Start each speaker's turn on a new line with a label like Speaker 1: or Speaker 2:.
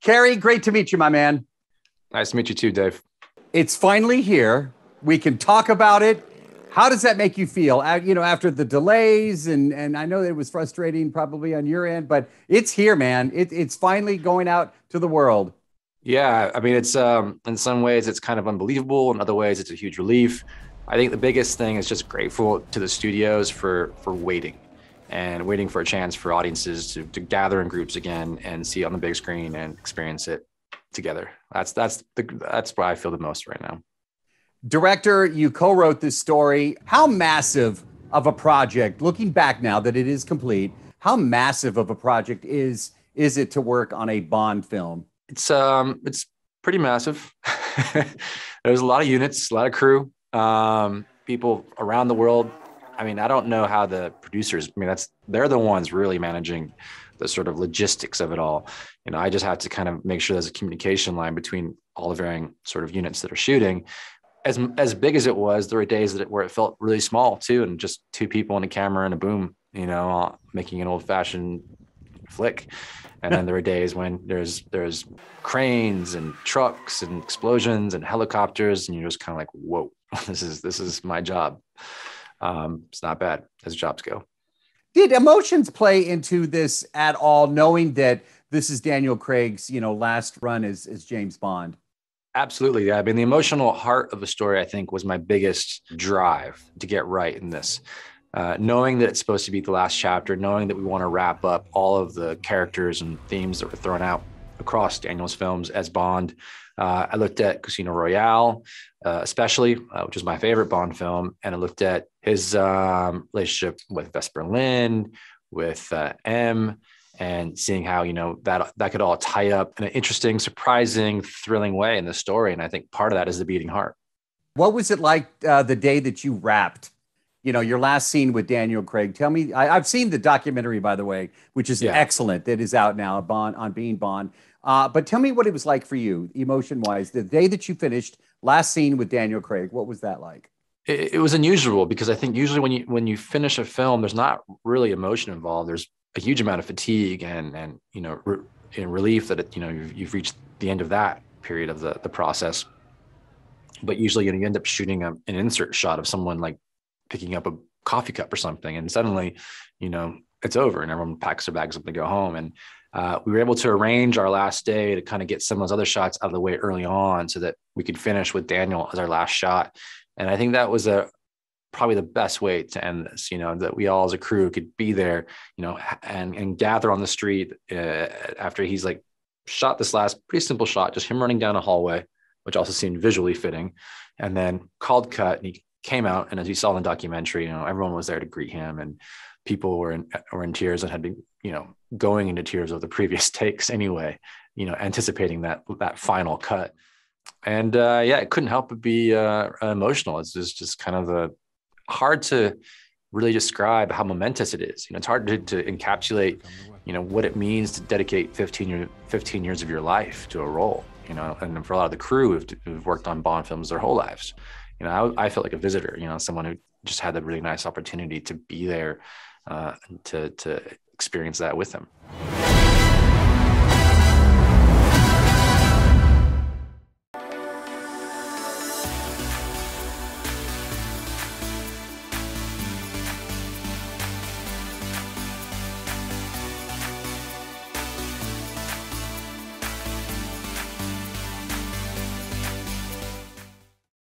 Speaker 1: Cary, great to meet you, my man.
Speaker 2: Nice to meet you too, Dave.
Speaker 1: It's finally here. We can talk about it. How does that make you feel? After the delays, and I know that it was frustrating probably on your end, but it's here, man. It's finally going out to the world.
Speaker 2: Yeah, I mean, it's in some ways it's kind of unbelievable. In other ways, it's a huge relief. I think the biggest thing is just grateful to the studios for waiting and waiting for a chance for audiences to gather in groups again and see it on the big screen and experience it together. That's why I feel the most right now.
Speaker 1: Director, you co-wrote this story. How massive of a project, looking back now that it is complete, how massive of a project is it to work on a Bond film?
Speaker 2: It's pretty massive. There's a lot of units, a lot of crew, people around the world. I mean, I don't know how the producers, they're the ones really managing the sort of logistics of it all. I just have to kind of make sure there's a communication line between all the varying sort of units that are shooting. As big as it was, there were days where it felt really small too, and just two people and a camera and a boom, making an old fashioned flick. And then there were days when there's cranes and trucks and explosions and helicopters, and you're just kind of like, whoa, this is my job. It's not bad as jobs go.
Speaker 1: Did emotions play into this at all, knowing that this is Daniel Craig's, last run as James Bond?
Speaker 2: Absolutely. Yeah. I mean, the emotional heart of the story, I think, was my biggest drive to get right in this. Knowing that it's supposed to be the last chapter, knowing that we want to wrap up all of the characters and themes that were thrown out across Daniel's films as Bond. I looked at Casino Royale, especially, which is my favorite Bond film. And I looked at his relationship with Vesper Lynd, with M, and seeing how, that could all tie up in an interesting, surprising, thrilling way in the story. And I think part of that is the beating heart.
Speaker 1: What was it like the day that you wrapped, your last scene with Daniel Craig? Tell me, I've seen the documentary, by the way, which is excellent. That is out now, Bond on Being Bond. But tell me what it was like for you, emotion-wise, the day that you finished last scene with Daniel Craig. What was that like?
Speaker 2: It was unusual because I think usually when you finish a film, there's not really emotion involved. There's a huge amount of fatigue and relief that you've reached the end of that period of the process. But usually you end up shooting an insert shot of someone like picking up a coffee cup or something, and suddenly it's over and everyone packs their bags up to go home. And we were able to arrange our last day to kind of get some of those other shots out of the way early on so that we could finish with Daniel as our last shot. And I think that was probably the best way to end this, that we all as a crew could be there, and gather on the street after he's like shot this last pretty simple shot, just him running down a hallway, which also seemed visually fitting, and then called cut, and he came out. And as you saw in the documentary, everyone was there to greet him, and people were in tears and had been, going into tears of the previous takes anyway, anticipating that final cut. And it couldn't help but be emotional. It's just kind of hard to really describe how momentous it is. It's hard to encapsulate, what it means to dedicate 15 years of your life to a role, and for a lot of the crew who've worked on Bond films their whole lives. I felt like a visitor, someone who just had the really nice opportunity to be there, to experience that with them.